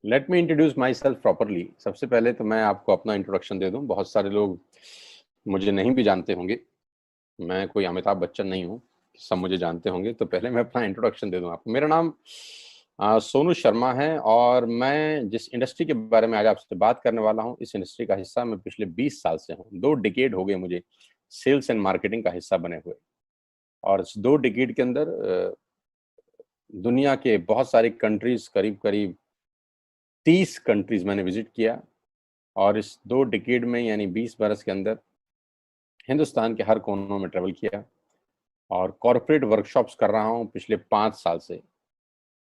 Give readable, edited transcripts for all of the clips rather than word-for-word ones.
Let me introduce my self properly. सबसे पहले तो मैं आपको अपना इंट्रोडक्शन दे दूं। बहुत सारे लोग मुझे नहीं भी जानते होंगे। मैं कोई अमिताभ बच्चन नहीं हूं, सब मुझे जानते होंगे। तो पहले मैं अपना इंट्रोडक्शन दे दूं आपको। मेरा नाम सोनू शर्मा है और मैं जिस इंडस्ट्री के बारे में आज आपसे बात करने वाला हूं, इस इंडस्ट्री का हिस्सा मैं पिछले 20 साल से हूं। 2 डिकेड हो गए मुझे सेल्स एंड मार्केटिंग का हिस्सा बने हुए। और इस 2 डिकेड के अंदर दुनिया के बहुत सारी कंट्रीज, करीब करीब 30 कंट्रीज मैंने विजिट किया। और इस 2 डिकेड में यानी 20 बरस के अंदर हिंदुस्तान के हर कोनों में ट्रेवल किया और कॉरपोरेट वर्कशॉप्स कर रहा हूं पिछले 5 साल से।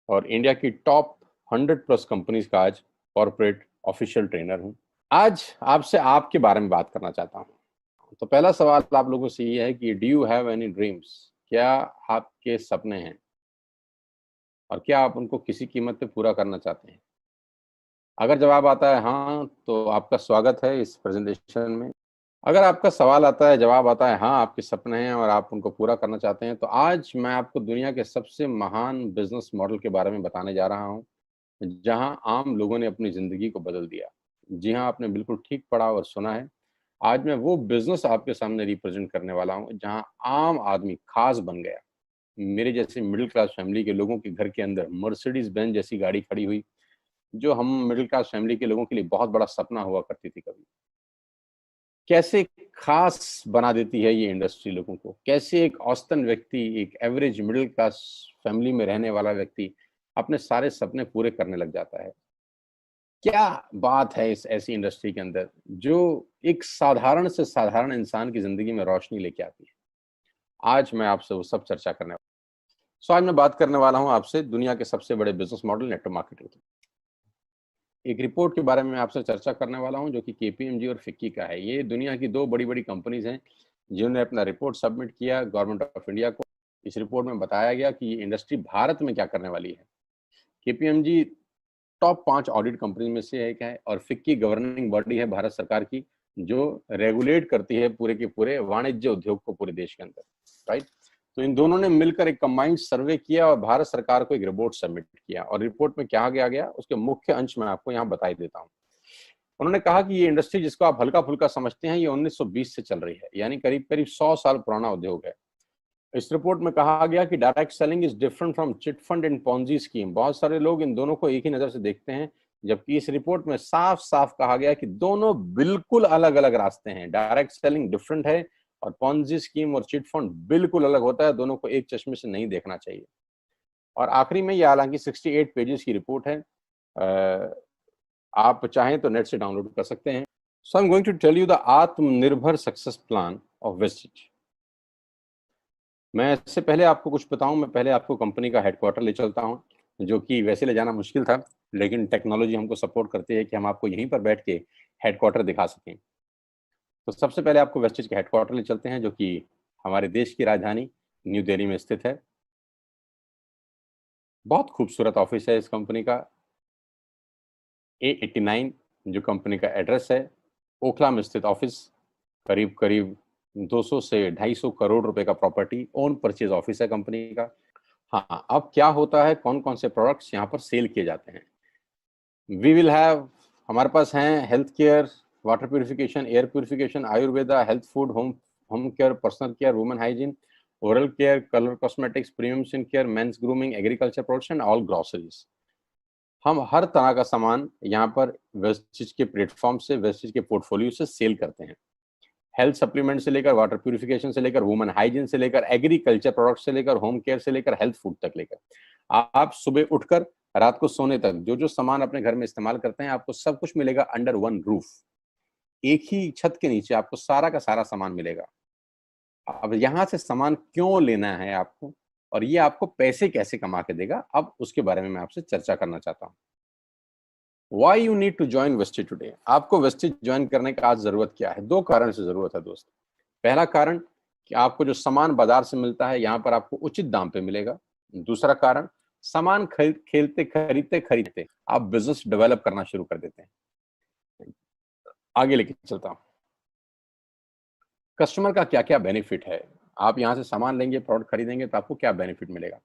और इंडिया की टॉप 100 प्लस कंपनीज का आज कॉरपोरेट ऑफिशियल ट्रेनर हूं। आज आपसे आपके बारे में बात करना चाहता हूं। तो पहला सवाल आप लोगों से ये है कि do you have any dreams? क्या आपके सपने हैं और क्या आप उनको किसी कीमत पे पूरा करना चाहते हैं? अगर जवाब आता है हाँ, तो आपका स्वागत है इस प्रेजेंटेशन में। अगर आपका सवाल आता है, जवाब आता है हाँ, आपके सपने हैं और आप उनको पूरा करना चाहते हैं, तो आज मैं आपको दुनिया के सबसे महान बिजनेस मॉडल के बारे में बताने जा रहा हूं, जहां आम लोगों ने अपनी जिंदगी को बदल दिया। जी हाँ, आपने बिल्कुल ठीक पढ़ा और सुना है। आज मैं वो बिजनेस आपके सामने रिप्रेजेंट करने वाला हूं, जहां आम आदमी खास बन गया। मेरे जैसे मिडिल क्लास फैमिली के लोगों के घर के अंदर मर्सिडीज बेंज जैसी गाड़ी खड़ी हुई, जो हम मिडिल क्लास फैमिली के लोगों के लिए बहुत बड़ा सपना हुआ करती थी कभी। कैसे खास बना देती है ये इंडस्ट्री लोगों को। कैसे एक औसतन व्यक्ति, एक एवरेज मिडिल क्लास फैमिली में रहने वाला व्यक्ति अपने सारे सपने पूरे करने लग जाता है। क्या बात है इस ऐसी इंडस्ट्री के अंदर जो एक साधारण से साधारण इंसान की जिंदगी में रोशनी लेके आती है। आज मैं आपसे वो सब चर्चा करने वाला हूं। आज मैं बात करने वाला हूं आपसे दुनिया के सबसे बड़े बिजनेस मॉडल नेटवर्क मार्केटिंग। एक रिपोर्ट के बारे में आपसे चर्चा करने वाला हूं, जो कि केपीएमजी और फिक्की का है। ये दुनिया की 2 बड़ी-बड़ी कंपनीज हैं जिन्होंने अपना रिपोर्ट सबमिट किया गवर्नमेंट ऑफ इंडिया को। इस रिपोर्ट में बताया गया कि ये इंडस्ट्री भारत में क्या करने वाली है। केपीएमजी टॉप 5 ऑडिट कंपनी में से एक है और फिक्की गवर्निंग बॉडी है भारत सरकार की, जो रेगुलेट करती है पूरे के पूरे वाणिज्य उद्योग को पूरे देश के अंदर, राइट। तो इन दोनों ने मिलकर एक कंबाइंड सर्वे किया और भारत सरकार को एक रिपोर्ट सबमिट किया। और रिपोर्ट में क्या गया उसके मुख्य अंश में आपको यहाँ बताई देता हूँ। उन्होंने कहा कि ये इंडस्ट्री जिसको आप हल्का फुल्का समझते हैं, ये 1920 से चल रही है, यानी करीब करीब 100 साल पुराना उद्योग है। इस रिपोर्ट में कहा गया कि direct selling is different from chit fund and Ponzi scheme. बहुत सारे लोग इन दोनों को एक ही नजर से देखते हैं, जबकि इस रिपोर्ट में साफ साफ कहा गया कि दोनों बिल्कुल अलग अलग रास्ते हैं। डायरेक्ट सेलिंग डिफरेंट है और पॉन्जी स्कीम और चिट फंड बिल्कुल अलग होता है। दोनों को एक चश्मे से नहीं देखना चाहिए। और आखिरी में ये हालांकि 68 पेजेस की रिपोर्ट है, आप चाहें तो नेट से डाउनलोड कर सकते हैं। So I am going to tell you the Atmanirbhar success plan of Vestige. मैं इससे पहले आपको कुछ बताऊं, मैं पहले आपको कंपनी का हेडक्वार्टर ले चलता हूं, जो कि वैसे ले जाना मुश्किल था, लेकिन टेक्नोलॉजी हमको सपोर्ट करती है कि हम आपको यहीं पर बैठ के हेडक्वार्टर दिखा सकें। तो सबसे पहले आपको वेस्टिज के हेडक्वार्टर ले चलते हैं, जो कि हमारे देश की राजधानी न्यू दिल्ली में स्थित है। बहुत खूबसूरत ऑफिस है इस कंपनी का। A89 जो कंपनी का एड्रेस है, ओखला में स्थित ऑफिस। करीब करीब 200 से 250 करोड़ रुपए का प्रॉपर्टी ओन परचेज ऑफिस है कंपनी का। हाँ, अब क्या होता है, कौन कौन से प्रोडक्ट्स यहाँ पर सेल किए जाते हैं। वी विल हैव, हमारे पास हैं health care, water purification, air purification, Ayurveda, health food, home home care, personal care, women hygiene, oral care, colour cosmetics, premium skin care, mains grooming, agriculture products and all groceries. हम हर तरह का सामान यहाँ पर Vestige के platform से, Vestige के portfolio से सेल करते हैं। हेल्थ सप्लीमेंट से लेकर, वाटर प्यूरिफिकेशन से लेकर, वुमेन हाइजीन से लेकर, एग्रीकल्चर प्रोडक्ट से लेकर, होम केयर से लेकर, हेल्थ फूड तक लेकर, आप सुबह उठकर रात को सोने तक जो जो सामान अपने घर में इस्तेमाल करते हैं, आपको सब कुछ मिलेगा अंडर वन रूफ। एक ही छत के नीचे आपको सारा का सारा सामान मिलेगा। अब यहाँ से सामान क्यों लेना है आपको, और ये आपको पैसे कैसे कमा के देगा, अब उसके बारे में मैं आपसे चर्चा करना चाहता हूँ। Why you need to join Vestige today? आपको वेस्टिज ज्वाइन करने का आज जरूरत क्या है? 2 कारण से जरूरत है दोस्त। पहला कारण कि आपको जो सामान बाजार से मिलता है, यहाँ पर आपको उचित दाम पे मिलेगा। दूसरा कारण, सामान खरीदते खरीदते आप बिजनेस डेवलप करना शुरू कर देते हैं। आगे लेके चलता हूँ। कस्टमर का क्या क्या बेनिफिट है, आप यहाँ से सामान लेंगे, प्रोडक्ट खरीदेंगे तो आपको क्या बेनिफिट मिलेगा।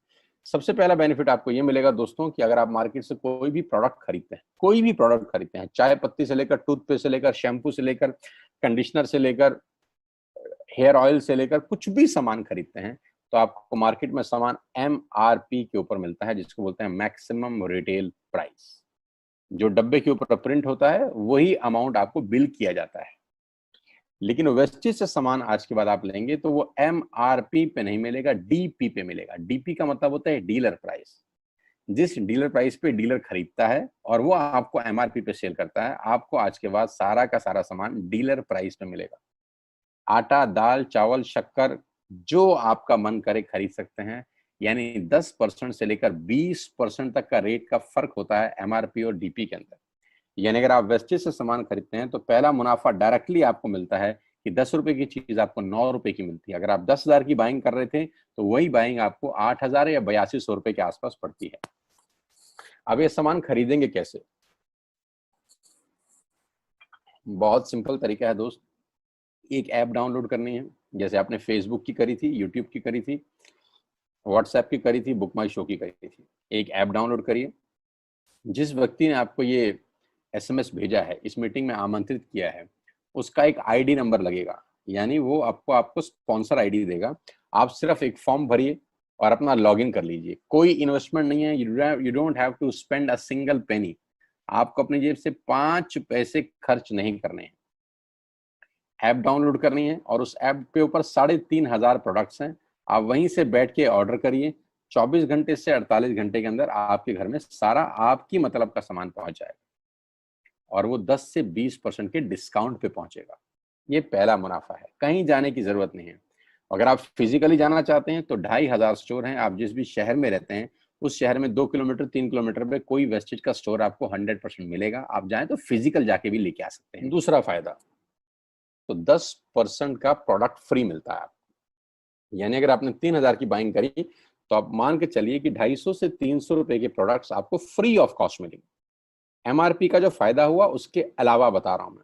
सबसे पहला बेनिफिट आपको ये मिलेगा दोस्तों कि अगर आप मार्केट से कोई भी प्रोडक्ट खरीदते हैं, कोई भी प्रोडक्ट खरीदते हैं, चाय पत्ती से लेकर टूथपेस्ट से लेकर शैम्पू से लेकर कंडीशनर से लेकर हेयर ऑयल से लेकर कुछ भी सामान खरीदते हैं, तो आपको मार्केट में सामान MRP के ऊपर मिलता है, जिसको बोलते हैं मैक्सिमम रिटेल प्राइस। जो डब्बे के ऊपर प्रिंट होता है वही अमाउंट आपको बिल किया जाता है। लेकिन वेस्टेज से सामान आज के बाद आप लेंगे तो वो MRP पे नहीं मिलेगा, DP पे मिलेगा। DP का मतलब होता है डीलर प्राइस। जिस डीलर प्राइस पे डीलर खरीदता है और वो आपको MRP पे सेल करता है, आपको आज के बाद सारा का सारा सामान डीलर प्राइस पे मिलेगा। आटा, दाल, चावल, शक्कर जो आपका मन करे खरीद सकते हैं। यानी 10% से लेकर 20% तक का रेट का फर्क होता है MRP और DP के अंदर। यानी अगर आप वेस्टेज से सामान खरीदते हैं तो पहला मुनाफा डायरेक्टली आपको मिलता है कि 10 रुपए की चीज आपको 9 रुपए की मिलती है। अगर आप 10,000 की बाइंग कर रहे थे तो वही बाइंग आपको 8,000 या 8200 रुपए के आसपास पड़ती है। अब ये सामान खरीदेंगे कैसे? बहुत सिंपल तरीका है दोस्त। एक ऐप डाउनलोड करनी है, जैसे आपने फेसबुक की करी थी, यूट्यूब की करी थी, व्हाट्सएप की करी थी, बुक माई शो की करी थी। एक ऐप डाउनलोड करिए। जिस व्यक्ति ने आपको ये SMS भेजा है, इस मीटिंग में आमंत्रित किया है, उसका एक ID नंबर लगेगा, यानी वो आपको स्पॉन्सर ID देगा। आप सिर्फ एक फॉर्म भरिए और अपना लॉगिन कर लीजिए। कोई इन्वेस्टमेंट नहीं है, you don't have to spend a single penny. आपको अपनी जेब से 5 पैसे खर्च नहीं करने हैं। ऐप डाउनलोड करनी है और उस ऐप के ऊपर 3,500 प्रोडक्ट्स हैं। आप वहीं से बैठ के ऑर्डर करिए। 24 घंटे से 48 घंटे के अंदर आपके घर में सारा आपकी मतलब का सामान पहुंच जाएगा और वो 10 से 20% के डिस्काउंट पे पहुंचेगा। ये पहला मुनाफा है, कहीं जाने की जरूरत नहीं है। अगर आप फिजिकली जाना चाहते हैं तो 2,500 स्टोर हैं। आप जिस भी शहर में रहते हैं उस शहर में 2 किलोमीटर 3 किलोमीटर पे कोई वेस्टेज का स्टोर आपको 100% मिलेगा। आप जाएं तो फिजिकल जाके भी लेके आ सकते हैं। दूसरा फायदा, तो 10% का प्रोडक्ट फ्री मिलता है आपको। यानी अगर आपने 3,000 की बाइंग करी तो आप मान के चलिए कि 250 से 300 रुपए के प्रोडक्ट्स आपको फ्री ऑफ कॉस्ट मिलेंगे। MRP का जो फायदा हुआ उसके अलावा बता रहा हूं मैं,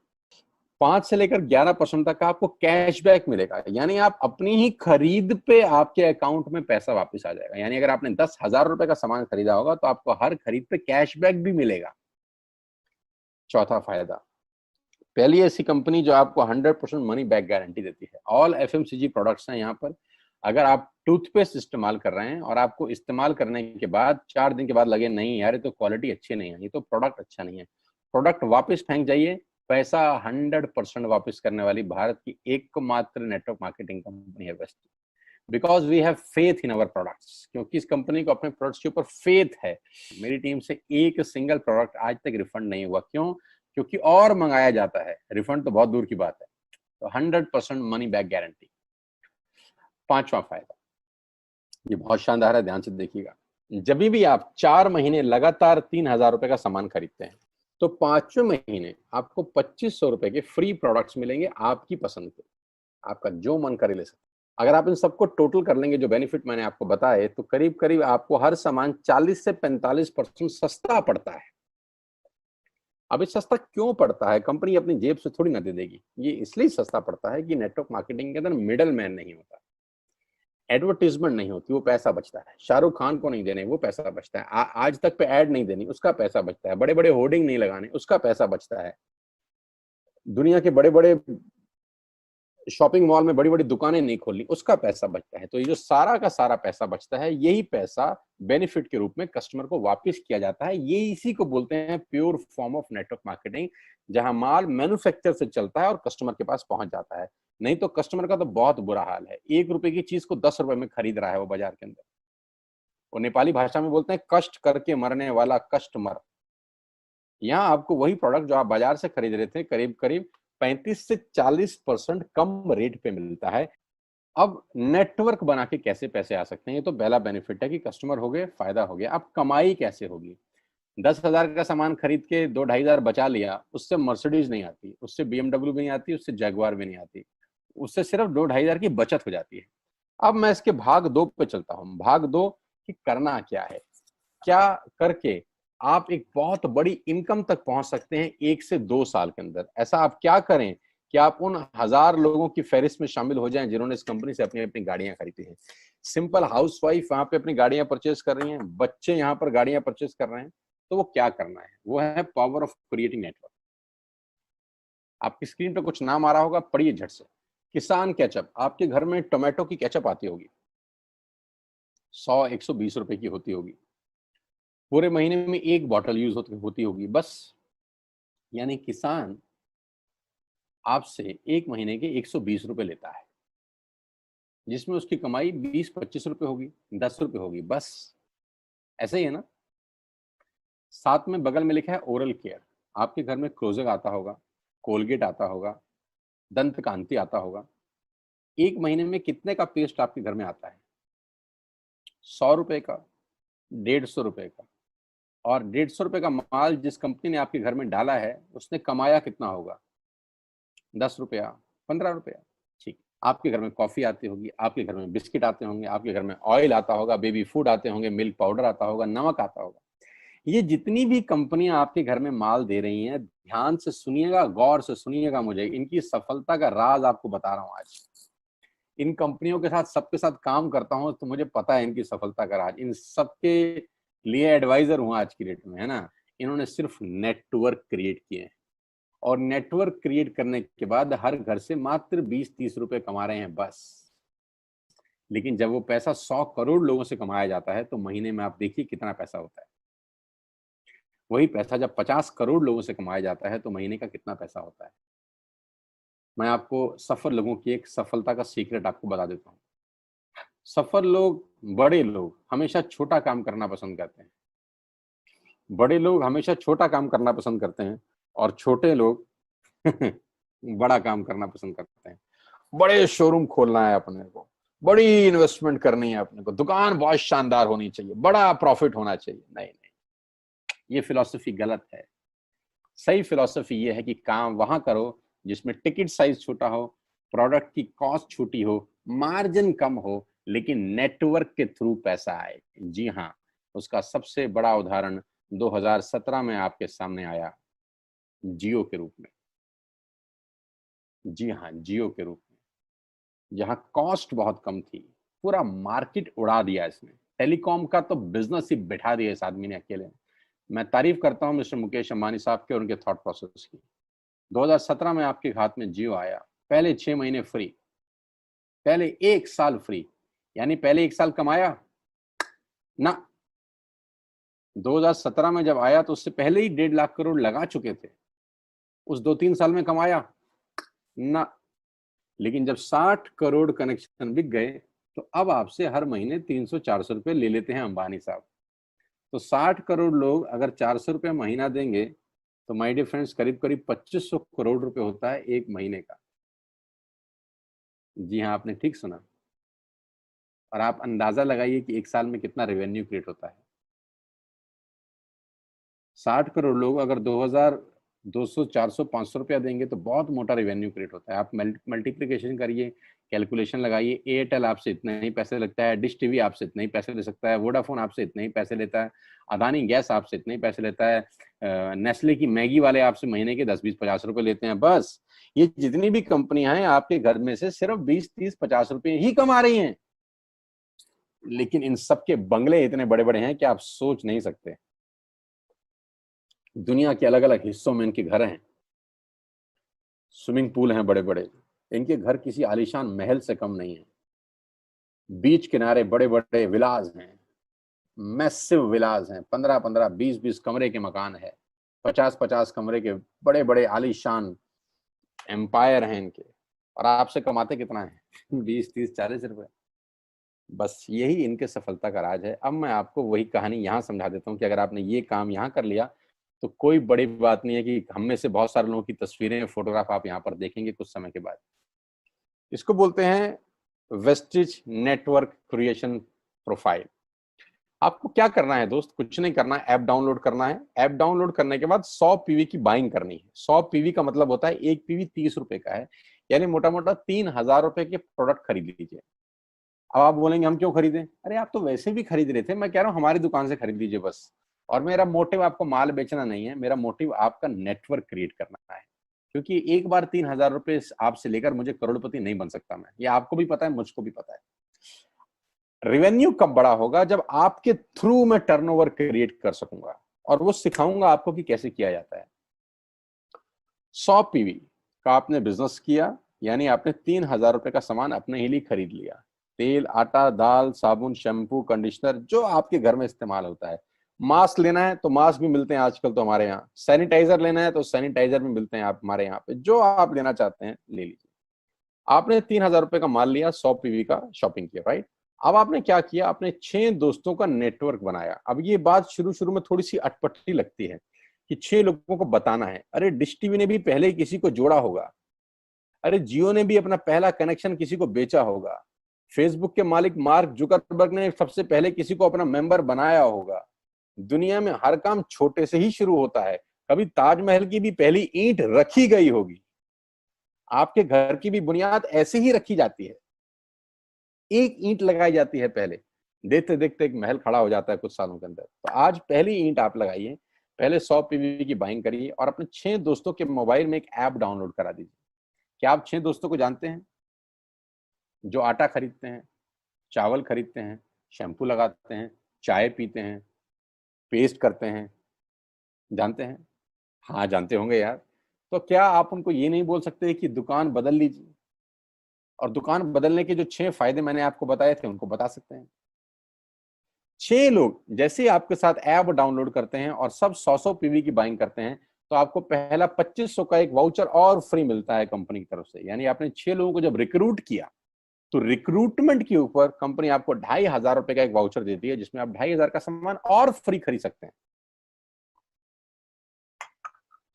5 से लेकर 11% तक का आपको कैशबैक मिलेगा। यानी आप अपनी ही खरीद पे आपके अकाउंट में पैसा वापस आ जाएगा। यानी अगर आपने 10,000 रुपए का सामान खरीदा होगा तो आपको हर खरीद पे कैशबैक भी मिलेगा। चौथा फायदा, पहली ऐसी कंपनी जो आपको 100% मनी बैक गारंटी देती है। ऑल FMCG प्रोडक्ट्स हैं यहाँ पर। अगर आप टूथपेस्ट इस्तेमाल कर रहे हैं और आपको इस्तेमाल करने के बाद 4 दिन के बाद लगे नहीं यार ये तो क्वालिटी अच्छी नहीं है, ये तो प्रोडक्ट अच्छा नहीं है, प्रोडक्ट वापस फेंक जाइए। पैसा 100% वापस करने वाली भारत की एकमात्र नेटवर्क मार्केटिंग कंपनी है वेस्ट। Because we have faith in our products, क्योंकि इस कंपनी को अपने प्रोडक्ट्स के ऊपर फेथ है। मेरी टीम से एक सिंगल प्रोडक्ट आज तक रिफंड नहीं हुआ। क्यों? क्योंकि और मंगाया जाता है, रिफंड तो बहुत दूर की बात है। तो 100% मनी बैक गारंटी। पांचवा फायदा, ये बहुत शानदार है, ध्यान से देखिएगा। जब भी आप 4 महीने लगातार 3,000 रुपए का सामान खरीदते हैं तो 5वें महीने आपको 2,500 रुपए के फ्री प्रोडक्ट्स मिलेंगे आपकी पसंद के। आपका जो मन करे ले सकते। अगर आप इन सबको टोटल कर लेंगे जो बेनिफिट मैंने आपको बताए, तो करीब करीब आपको हर सामान 40 से 45% सस्ता पड़ता है। अब ये सस्ता क्यों पड़ता है? कंपनी अपनी जेब से थोड़ी ना दे देगी। ये इसलिए सस्ता पड़ता है कि नेटवर्क मार्केटिंग के अंदर मिडल मैन नहीं होता, एडवर्टीजमेंट नहीं होती, वो पैसा बचता है। शाहरुख खान को नहीं देने, वो पैसा बचता है। आज तक पे ऐड नहीं देनी, उसका पैसा बचता है। बड़े बड़े होर्डिंग नहीं लगाने, उसका पैसा बचता है। दुनिया के बड़े बड़े शॉपिंग मॉल में बड़ी बड़ी दुकानें नहीं खोलनी, उसका पैसा बचता है। तो ये जो सारा का सारा पैसा बचता है, यही पैसा बेनिफिट के रूप में कस्टमर को वापस किया जाता है। ये इसी को बोलते हैं pure form of network marketing, जहां माल मैन्युफैक्चर से चलता है और कस्टमर के पास पहुंच जाता है। नहीं तो कस्टमर का तो बहुत बुरा हाल है। 1 रुपए की चीज को 10 रुपए में खरीद रहा है वो बाजार के अंदर। वो नेपाली भाषा में बोलते हैं कष्ट करके मरने वाला कस्टमर। यहाँ आपको वही प्रोडक्ट जो आप बाजार से खरीद रहे थे करीब करीब 35 से 40% कम रेट पे मिलता है। अब नेटवर्क बना के कैसे पैसे आ सकते हैं? ये तो पहला बेनिफिट है कि कस्टमर हो गए, फायदा हो गया। अब कमाई कैसे होगी? 10,000 का सामान खरीद के 2-2,500 बचा लिया, उससे मर्सिडीज नहीं आती, उससे BMW भी नहीं आती, उससे जगुआर भी नहीं आती, उससे सिर्फ 2-2,500 की बचत हो जाती है। अब मैं इसके भाग 2 पे चलता हूँ। भाग 2 कि करना क्या है, क्या करके आप एक बहुत बड़ी इनकम तक पहुंच सकते हैं 1 से 2 साल के अंदर। ऐसा आप क्या करें कि आप उन 1000 लोगों की फहरिस्त में शामिल हो जाएं जिन्होंने इस कंपनी से अपनी अपनी गाड़ियां खरीदी हैं। सिंपल हाउसवाइफ वहां पे अपनी गाड़ियां परचेज कर रही हैं, बच्चे यहाँ पर गाड़ियां परचेज कर रहे हैं, तो वो क्या करना है? वो है पावर ऑफ क्रिएटिंग नेटवर्क। आपकी स्क्रीन पे कुछ नाम आ रहा होगा, पढ़िए झट से। किसान केचप, आपके घर में टोमेटो की केचप आती होगी, 100-120 रुपए की होती होगी, पूरे महीने में एक बॉटल यूज होती होगी बस। यानी किसान आपसे एक महीने के 120 रुपए लेता है, जिसमें उसकी कमाई 20-25 रुपए होगी, 10 रुपए होगी बस। ऐसा ही है ना? साथ में बगल में लिखा है ओरल केयर। आपके घर में क्लोजर आता होगा, कोलगेट आता होगा, दंत कांति आता होगा। एक महीने में कितने का पेस्ट आपके घर में आता है? 100 रुपए का, 150 रुपए का। और 150 रुपए का माल जिस कंपनी ने आपके घर में डाला है, उसने कमाया कितना होगा? 10 रुपया, 15 रुपया। ठीक। आपके घर में कॉफी आती होगी, आपके घर में बिस्किट आते होंगे, आपके घर में ऑयल आता होगा, बेबी फूड आते होंगे, मिल्क पाउडर आता होगा, नमक आता होगा। ये जितनी भी कंपनियां आपके घर में माल दे रही हैं, ध्यान से सुनिएगा, गौर से सुनिएगा, मुझे इनकी सफलता का राज आपको बता रहा हूं आज। इन कंपनियों के साथ, सबके साथ काम करता हूं, तो मुझे पता है इनकी सफलता का राज। इन सबके लिए एडवाइजर हूं आज की डेट में, है ना। इन्होंने सिर्फ नेटवर्क क्रिएट किए हैं, और नेटवर्क क्रिएट करने के बाद हर घर से मात्र 20-30 रुपए कमा रहे हैं बस। लेकिन जब वो पैसा 100 करोड़ लोगों से कमाया जाता है, तो महीने में आप देखिए कितना पैसा होता है। वही पैसा जब 50 करोड़ लोगों से कमाया जाता है, तो महीने का कितना पैसा होता है। मैं आपको सफल लोगों की एक सफलता का सीक्रेट आपको बता देता हूँ। सफल लोग, बड़े लोग हमेशा छोटा काम करना पसंद करते हैं। बड़े लोग हमेशा छोटा काम करना पसंद करते हैं, और छोटे लोग बड़ा काम करना पसंद करते हैं। बड़े शोरूम खोलना है अपने को, बड़ी इन्वेस्टमेंट करनी है अपने को, दुकान बहुत शानदार होनी चाहिए, बड़ा प्रॉफिट होना चाहिए। नहीं नहीं, ये फिलॉसफी गलत है। सही फिलॉसफी ये है कि काम वहां करो जिसमें टिकट साइज छोटा हो, प्रोडक्ट की कॉस्ट छोटी हो, मार्जिन कम हो, लेकिन नेटवर्क के थ्रू पैसा आए। जी हाँ, उसका सबसे बड़ा उदाहरण 2017 में आपके सामने आया, जियो के रूप में। जी हाँ, जियो के रूप में, जहां कॉस्ट बहुत कम थी, पूरा मार्केट उड़ा दिया इसने। टेलीकॉम का तो बिजनेस ही बिठा दिया इस आदमी ने अकेले। मैं तारीफ करता हूं मिस्टर मुकेश अंबानी साहब के और उनके थॉट प्रोसेस की। 2017 में आपके हाथ में जियो आया, पहले 6 महीने फ्री, पहले 1 साल फ्री। यानी पहले 1 साल कमाया ना। 2017 में जब आया तो उससे पहले ही 1.5 लाख करोड़ लगा चुके थे। उस 2-3 साल में कमाया ना। लेकिन जब 60 करोड़ कनेक्शन बिक गए, तो अब आपसे हर महीने 300-400 रुपए ले लेते हैं अंबानी साहब। तो 60 करोड़ लोग अगर 400 रुपए महीना देंगे, तो माय डियर फ्रेंड्स, करीब करीब 2500 करोड़ रुपए होता है एक महीने का। जी हाँ, आपने ठीक सुना। और आप अंदाजा लगाइए कि 1 साल में कितना रेवेन्यू क्रिएट होता है। 60 करोड़ लोग अगर 2000, 200, 400, 500 रुपया देंगे, तो बहुत मोटा रेवेन्यू क्रिएट होता है। आप मल्टीप्लिकेशन करिए, कैलकुलेशन लगाइए। एयरटेल आपसे इतने ही पैसे लगता है, डिश टीवी आपसे इतने ही पैसे ले सकता है, वोडाफोन आपसे इतने ही पैसे लेता है, अदानी गैस आपसे इतने ही पैसे लेता है, नेस्ले की मैगी वाले आपसे महीने के 10-20-50 रुपए लेते हैं बस। ये जितनी भी कंपनियां हैं, आपके घर में से सिर्फ 20-30-50 रुपए ही कमा रही हैं। लेकिन इन सबके बंगले इतने बड़े बड़े हैं कि आप सोच नहीं सकते। दुनिया के अलग अलग हिस्सों में इनके घर हैं, स्विमिंग पूल हैं बड़े बड़े। इनके घर किसी आलीशान महल से कम नहीं है। बीच किनारे बड़े बड़े विलाज हैं, मैसिव विलाज हैं, 15-15, 20-20 कमरे के मकान है, 50-50 कमरे के बड़े बड़े आलीशान एम्पायर हैं इनके। और आपसे कमाते कितना है? 20-30-40 रुपए। बस यही इनके सफलता का राज है। अब मैं आपको वही कहानी यहाँ समझा देता हूँ कि अगर आपने ये काम यहाँ कर लिया, तो कोई बड़ी बात नहीं है कि हम में से बहुत सारे लोगों की तस्वीरें, फोटोग्राफ आप यहाँ पर देखेंगे कुछ समय के बाद। इसको बोलते हैं वेस्टिज नेटवर्क क्रिएशन प्रोफाइल। आपको क्या करना है दोस्त? कुछ नहीं करना है, ऐप डाउनलोड करना है। ऐप डाउनलोड करने के बाद 100 पीवी की बाइंग करनी है। 100 पीवी का मतलब होता है एक पीवी 30 रुपए का है, यानी मोटा मोटा 3000 रुपए के प्रोडक्ट खरीद लीजिए। अब आप बोलेंगे हम क्यों खरीदें? अरे आप तो वैसे भी खरीद रहे थे, मैं कह रहा हूँ हमारी दुकान से खरीद लीजिए बस। और मेरा मोटिव आपको माल बेचना नहीं है, मेरा मोटिव आपका नेटवर्क क्रिएट करना है। क्योंकि एक बार 3,000 रुपए आपसे लेकर मुझे करोड़पति नहीं बन सकता मैं, ये आपको भी पता है, मुझको भी पता है। रेवेन्यू कब बड़ा होगा? जब आपके थ्रू मैं टर्नओवर क्रिएट कर सकूंगा और वो सिखाऊंगा आपको कि कैसे किया जाता है। 100 पीवी का आपने बिजनेस किया, यानी आपने 3,000 रुपए का सामान अपने ही लिए खरीद लिया। तेल, आटा, दाल, साबुन, शैम्पू, कंडीशनर, जो आपके घर में इस्तेमाल होता है। मास्क लेना है तो मास्क भी मिलते हैं आजकल तो हमारे यहाँ। सैनिटाइजर लेना है तो सैनिटाइजर भी मिलते हैं आप हमारे यहाँ पे। जो आप लेना चाहते हैं ले लीजिए। आपने 3,000 रुपए का माल लिया, 100 पीवी का शॉपिंग किया, राइट? अब आपने क्या किया? आपने 6 दोस्तों का नेटवर्क बनाया। अब ये बात शुरू शुरू में थोड़ी सी अटपटी लगती है कि 6 लोगों को बताना है। अरे डिश टीवी ने भी पहले किसी को जोड़ा होगा, अरे जियो ने भी अपना पहला कनेक्शन किसी को बेचा होगा, फेसबुक के मालिक मार्क जुकरबर्ग ने सबसे पहले किसी को अपना मेंबर बनाया होगा। दुनिया में हर काम छोटे से ही शुरू होता है। कभी ताजमहल की भी पहली ईंट रखी गई होगी। आपके घर की भी बुनियाद ऐसे ही रखी जाती है। एक ईंट लगाई जाती है पहले, देखते देखते एक महल खड़ा हो जाता है कुछ सालों के अंदर। तो आज पहली ईंट आप लगाइए, पहले 100 पीवी की बाइंग करिए और अपने 6 दोस्तों के मोबाइल में एक ऐप डाउनलोड करा दीजिए। क्या आप 6 दोस्तों को जानते हैं जो आटा खरीदते हैं, चावल खरीदते हैं, शैम्पू लगाते हैं, चाय पीते हैं, पेस्ट करते हैं? जानते हैं? हाँ जानते होंगे यार। तो क्या आप उनको ये नहीं बोल सकते कि दुकान बदल लीजिए? और दुकान बदलने के जो 6 फायदे मैंने आपको बताए थे उनको बता सकते हैं। 6 लोग जैसे ही आपके साथ ऐप डाउनलोड करते हैं और सब 100 पीवी की बाइंग करते हैं, तो आपको पहला 2500 का एक वाउचर और फ्री मिलता है कंपनी की तरफ से। यानी आपने 6 लोगों को जब रिक्रूट किया, तो रिक्रूटमेंट के ऊपर कंपनी आपको 2,500 रुपए का एक वाउचर देती है, जिसमें आप 2,500 का सामान और फ्री खरीद सकते हैं।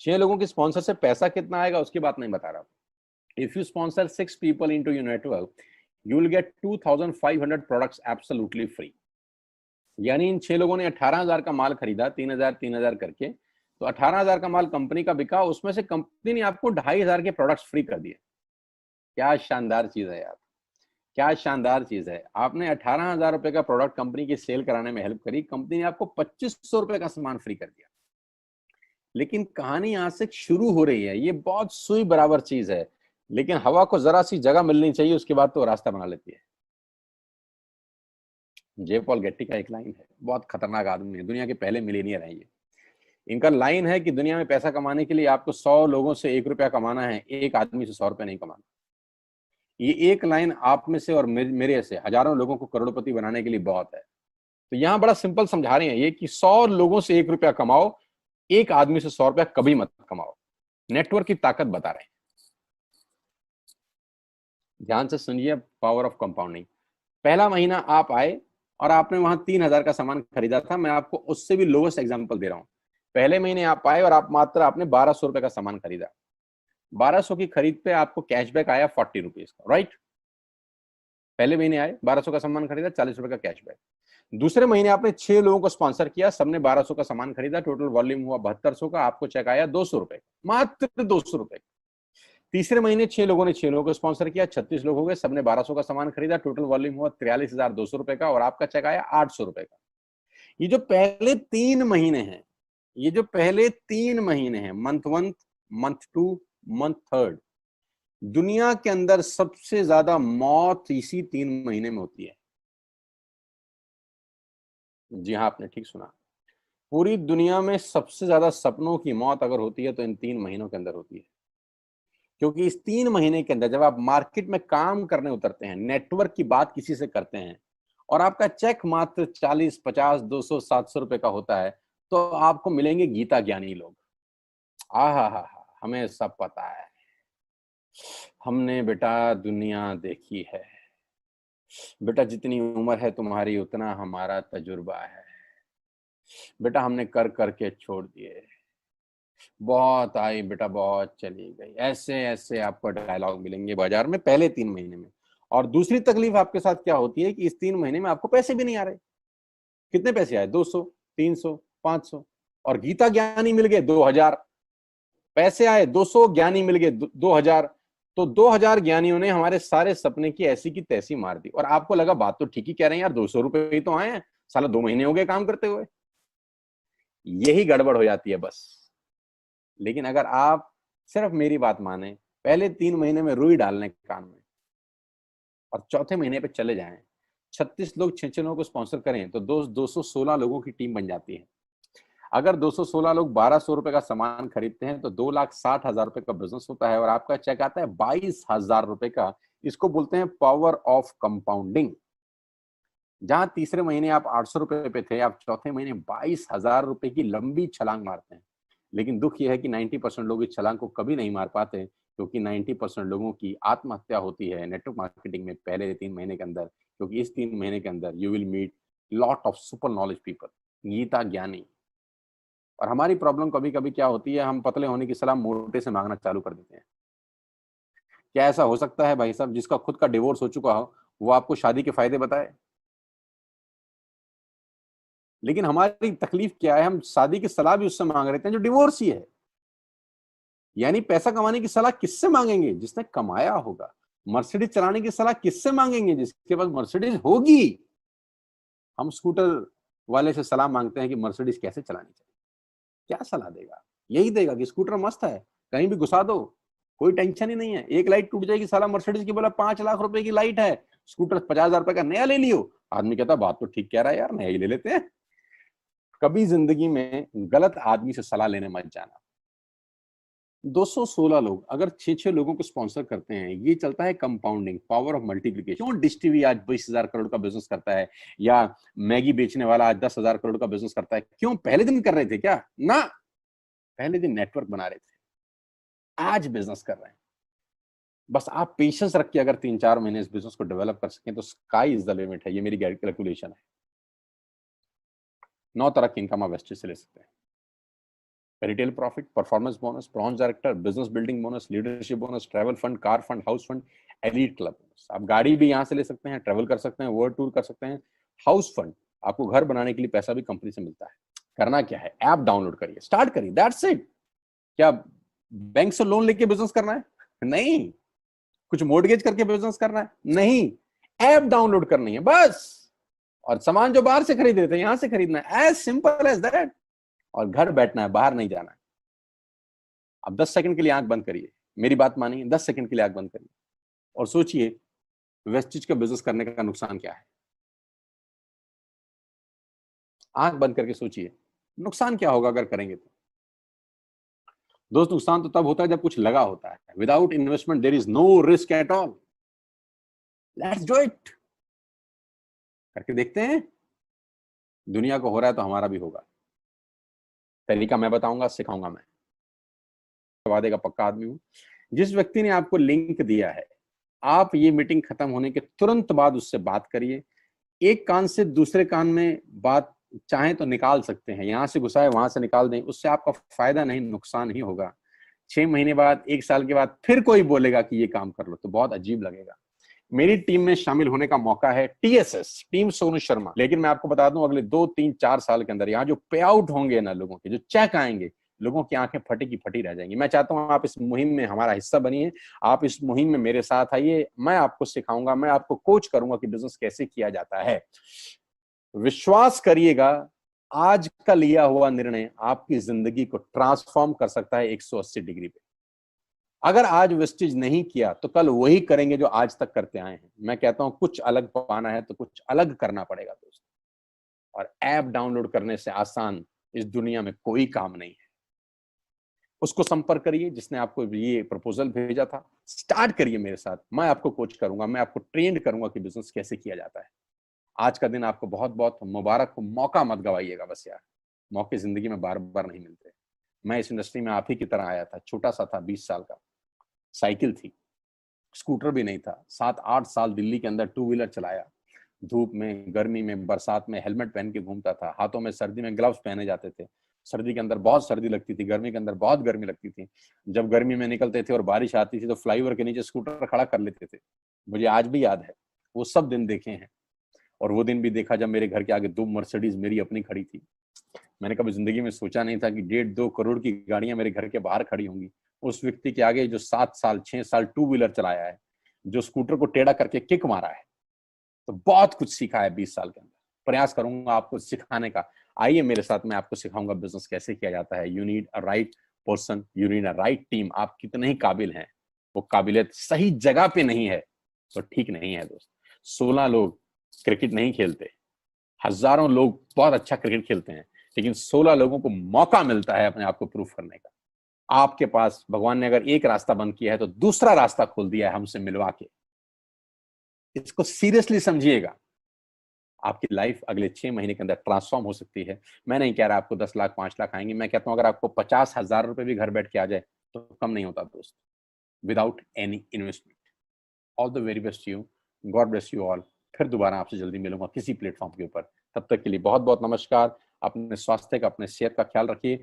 6 लोगों की स्पॉन्सर से पैसा कितना आएगा उसकी बात नहीं बता रहा। If you sponsor 6 people into your network, you will get 2,500 products absolutely free. यानी इन 6 लोगों ने 18,000 का माल खरीदा, 3,000 3,000 करके, तो 18,000 का माल कंपनी का बिका, उसमें से कंपनी ने आपको 2,500 के प्रोडक्ट्स फ्री कर दिए। क्या शानदार चीज है यार, क्या शानदार चीज है। आपने 18,000 रुपए का प्रोडक्ट कंपनी की सेल कराने में हेल्प करी, कंपनी ने आपको 2,500 रुपए का सामान फ्री कर दिया। लेकिन कहानी यहां से शुरू हो रही है। ये बहुत सुई बराबर चीज है, लेकिन हवा को जरा सी जगह मिलनी चाहिए, उसके बाद तो रास्ता बना लेती है। जे पॉल गेट्टी का एक लाइन है, बहुत खतरनाक आदमी है, दुनिया के पहले मिलीनियर है ये। इनका लाइन है कि दुनिया में पैसा कमाने के लिए आपको 100 लोगों से 1 रुपया कमाना है, एक आदमी से 100 रुपया नहीं कमाना। ये एक लाइन आप में से और मेरे से हजारों लोगों को करोड़पति बनाने के लिए बहुत है। तो यहां बड़ा सिंपल समझा रहे हैं ये कि 100 लोगों से 1 रुपया कमाओ, एक आदमी से 100 रुपया कभी मत कमाओ। नेटवर्क की ताकत बता रहे हैं। ध्यान से सुनिए, पावर ऑफ कंपाउंडिंग। पहला महीना आप आए और आपने वहां 3,000 का सामान खरीदा था। मैं आपको उससे भी लोवेस्ट एग्जांपल दे रहा हूं। पहले महीने आप आए और आपने 1,200 रुपए का सामान खरीदा। 1,200 की खरीद पे आपको कैशबैक आया 40 रुपीज का, राइट? पहले महीने आए, 1,200 का सामान खरीदा, 40 रुपए का कैशबैक। दूसरे महीने आपने 6 लोगों को स्पॉन्सर किया, सबने 1,200 का सामान खरीदा, टोटल वॉल्यूम हुआ 7,200 का, आपको चेक आया 200 रुपए, मात्र 200 रुपए। तीसरे महीने 6 लोगों ने 6 लोगों को स्पॉन्सर किया, 36 लोग हो गए, सबने 1,200 का सामान खरीदा, टोटल वॉल्यूम हुआ 43,200 रुपए का, और आपका चेक आया 800 रुपए का। ये जो पहले 3 महीने हैं, ये जो पहले 3 महीने हैं, मंथ 1, मंथ 2, मंथ 3, दुनिया के अंदर सबसे ज्यादा मौत इसी 3 महीने में होती है। जी हाँ, आपने ठीक सुना। पूरी दुनिया में सबसे ज्यादा सपनों की मौत अगर होती है तो इन 3 महीनों के अंदर होती है। क्योंकि इस 3 महीने के अंदर जब आप मार्केट में काम करने उतरते हैं, नेटवर्क की बात किसी से करते हैं और आपका चेक मात्र 40, 50, 200, 700 रुपए का होता है, तो आपको मिलेंगे गीता ज्ञानी लोग। आहा, हमें सब पता है, हमने बेटा दुनिया देखी है, बेटा जितनी उम्र है तुम्हारी उतना हमारा तजुर्बा है, बेटा हमने कर करके छोड़ दिए, बहुत आई बेटा बहुत चली गई। ऐसे ऐसे आपको डायलॉग मिलेंगे बाजार में पहले 3 महीने में। और दूसरी तकलीफ आपके साथ क्या होती है कि इस 3 महीने में आपको पैसे भी नहीं आ रहे। कितने पैसे आए? 200, 300, 500, और गीता ज्ञानी मिल गए 2,000। पैसे आए 200, ज्ञानी मिल गए 2,000। तो 2,000 ज्ञानियों ने हमारे सारे सपने की ऐसी की तैसी मार दी। और आपको लगा बात तो ठीक ही कह रहे हैं यार, 200 रुपए ही तो आए हैं, साला 2 महीने हो गए काम करते हुए। यही गड़बड़ हो जाती है बस। लेकिन अगर आप सिर्फ मेरी बात माने, पहले 3 महीने में रुई डालने कान में और चौथे महीने पे चले जाएं। 36 लोग 6-6 लोगों को स्पॉन्सर करें तो 216 लोगों की टीम बन जाती है। अगर 216 लोग 1200 रुपए का सामान खरीदते हैं तो 2,60,000 रुपए का बिजनेस होता है और आपका चेक आता है 22,000 रुपए का। इसको बोलते हैं पावर ऑफ कंपाउंडिंग। जहां तीसरे महीने आप 800 रुपए पे थे, आप चौथे महीने 22,000 रुपए की लंबी छलांग मारते हैं। लेकिन दुख यह है कि 90% लोग इस छलांग को कभी नहीं मार पाते, क्योंकि 90% लोगों की आत्महत्या होती है नेटवर्क मार्केटिंग में पहले 3 महीने के अंदर। क्योंकि इस 3 महीने के अंदर you will meet lot of super knowledge people, Gita ज्ञानी। और हमारी प्रॉब्लम कभी कभी क्या होती है, हम पतले होने की सलाह मोटे से मांगना चालू कर देते हैं। क्या ऐसा हो सकता है भाई साहब, जिसका खुद का डिवोर्स हो चुका हो वो आपको शादी के फायदे बताए? लेकिन हमारी तकलीफ क्या है, हम शादी की सलाह भी उससे मांग रहे हैं जो डिवोर्स ही है। यानी पैसा कमाने की सलाह किससे मांगेंगे? जिसने कमाया होगा। मर्सिडीज चलाने की सलाह किससे मांगेंगे? जिसके पास मर्सिडीज होगी। हम स्कूटर वाले से सलाह मांगते हैं कि मर्सिडीज कैसे चलानी चाहिए। क्या सलाह देगा? यही देगा कि स्कूटर मस्त है, कहीं भी घुसा दो, कोई टेंशन ही नहीं है। एक लाइट टूट जाएगी, साला मर्सिडीज की बोला 5 लाख रुपए की लाइट है, स्कूटर 50,000 रुपए का नया ले लियो। आदमी कहता बात तो ठीक कह रहा है यार, नया ही ले लेते हैं। कभी जिंदगी में गलत आदमी से सलाह लेने मत जाना। 216 लोग अगर 6-6 लोगों को स्पॉन्सर करते हैं, ये चलता है कंपाउंडिंग, पावर ऑफ मल्टीप्लिकेशन। क्यों डिश टीवी आज 20,000 करोड़ का बिजनेस करता है, या मैगी बेचने वाला आज 10,000 करोड़ का बिजनेस करता है? क्यों? पहले दिन कर रहे थे क्या? ना, पहले दिन नेटवर्क बना रहे थे, आज बिजनेस कर रहे हैं। बस आप पेशेंस रख के अगर 3-4 महीने इस बिजनेस को डेवलप कर सकें तो स्काई इज द लिमिट है। ये मेरी कैलकुलेशन है। 9 तरह की इनकम आप वेस्टेज से ले सकते हैं। Retail profit, performance bonus, bronze director, business building bonus, leadership bonus, travel fund, car fund, house fund, elite club bonus. आप गाड़ी भी यहाँ से ले सकते हैं, ट्रैवल कर सकते हैं, वर्ल्ड टूर कर सकते हैं। हाउस फंड, आपको घर बनाने के लिए पैसा भी कंपनी से मिलता है। करना क्या है, ऐप डाउनलोड करिए, स्टार्ट करिए, दैट्स इट। क्या बैंक से लोन लेके बिजनेस करना है? नहीं। कुछ मोर्टगेज करके बिजनेस करना है? नहीं। ऐप डाउनलोड करनी है बस। और सामान जो बाहर से खरीद रहे थे यहां से खरीदना है, एज सिंपल एज दैट। और घर बैठना है, बाहर नहीं जाना है। अब 10 सेकंड के लिए आंख बंद करिए, मेरी बात मानिए, 10 सेकंड के लिए आंख बंद करिए और सोचिए वेस्टिज का बिजनेस करने का नुकसान क्या है। आंख बंद करके सोचिए नुकसान क्या होगा अगर करेंगे तो। दोस्त, नुकसान तो तब होता है जब कुछ लगा होता है। Without investment there is no risk at all. Let's do it. करके देखते हैं। दुनिया को हो रहा है तो हमारा भी होगा। तरीका मैं बताऊंगा, सिखाऊंगा मैं। वादे का पक्का आदमी हूं। जिस व्यक्ति ने आपको लिंक दिया है, आप ये मीटिंग खत्म होने के तुरंत बाद उससे बात करिए। एक कान से दूसरे कान में बात चाहें तो निकाल सकते हैं, यहां से घुसाए वहां से निकाल दें, उससे आपका फायदा नहीं नुकसान ही होगा। 6 महीने बाद, 1 साल के बाद फिर कोई बोलेगा कि ये काम कर लो तो बहुत अजीब लगेगा। मेरी टीम में शामिल होने का मौका है, टीएसएस, टीम सोनू शर्मा। लेकिन मैं आपको बता दूं, अगले 2-3-4 साल के अंदर यहाँ जो पे आउट होंगे ना लोगों के, जो चेक आएंगे, लोगों की आंखें फटी की फटी रह जाएंगी। मैं चाहता हूं आप इस मुहिम में हमारा हिस्सा बनिए, आप इस मुहिम में मेरे साथ आइए। मैं आपको सिखाऊंगा, मैं आपको कोच करूंगा कि बिजनेस कैसे किया जाता है। विश्वास करिएगा, आज का लिया हुआ निर्णय आपकी जिंदगी को ट्रांसफॉर्म कर सकता है 180 डिग्री पे। अगर आज वेस्टेज नहीं किया तो कल वही करेंगे जो आज तक करते आए हैं। मैं कहता हूं कुछ अलग पाना है तो कुछ अलग करना पड़ेगा दोस्त। और ऐप डाउनलोड करने से आसान इस दुनिया में कोई काम नहीं है। उसको संपर्क करिए जिसने आपको ये प्रपोजल भेजा था। स्टार्ट करिए मेरे साथ, मैं आपको कोच करूंगा, मैं आपको ट्रेन करूंगा कि बिजनेस कैसे किया जाता है। आज का दिन आपको बहुत बहुत मुबारक हो। मौका मत गवाइएगा बस यार, मौके जिंदगी में बार बार नहीं मिलते। मैं इस इंडस्ट्री में आप ही की तरह आया था, छोटा सा था, 20 साल का, साइकिल थी, स्कूटर भी नहीं था। 7-8 साल दिल्ली के अंदर टू व्हीलर चलाया, धूप में, गर्मी में, बरसात में हेलमेट पहन के घूमता था। हाथों में सर्दी में ग्लव्स पहने जाते थे। सर्दी के अंदर बहुत सर्दी लगती थी, गर्मी के अंदर बहुत गर्मी लगती थी। जब गर्मी में निकलते थे और बारिश आती थी तो फ्लाईओवर के नीचे स्कूटर खड़ा कर लेते थे। मुझे आज भी याद है, वो सब दिन देखे हैं। और वो दिन भी देखा जब मेरे घर के आगे 2 मर्सिडीज मेरी अपनी खड़ी थी। मैंने कभी जिंदगी में सोचा नहीं था कि 1.5-2 करोड़ की गाड़ियां मेरे घर के बाहर खड़ी होंगी। उस व्यक्ति के आगे जो 7 साल 6 साल टू व्हीलर चलाया है, जो स्कूटर को टेढ़ा करके किक मारा है, तो बहुत कुछ सीखा है 20 साल के अंदर। प्रयास करूंगा आपको सिखाने का। आइए मेरे साथ, मैं आपको सिखाऊंगा बिजनेस कैसे किया जाता है। You need a right person, you need a right team. आप कितने ही काबिल हैं, वो काबिलियत सही जगह पे नहीं है तो ठीक नहीं है दोस्त। 16 लोग क्रिकेट नहीं खेलते, हजारों लोग बहुत अच्छा क्रिकेट खेलते हैं, लेकिन 16 लोगों को मौका मिलता है अपने आप को प्रूफ करने का। आपके पास भगवान ने अगर एक रास्ता बंद किया है तो दूसरा रास्ता खोल दिया है हमसे मिलवा के। इसको सीरियसली समझिएगा। आपकी लाइफ अगले 6 महीने के अंदर ट्रांसफॉर्म हो सकती है। मैं नहीं कह रहा आपको 10 लाख 5 लाख आएंगे, मैं कहता हूं अगर आपको 50,000 रुपए भी घर बैठ के आ जाए तो कम नहीं होता दोस्त, without any investment. All the very best you, God bless you all. फिर दोबारा आपसे जल्दी मिलूंगा किसी प्लेटफॉर्म के ऊपर। तब तक के लिए बहुत बहुत नमस्कार। अपने स्वास्थ्य का, अपने सेहत का ख्याल रखिए।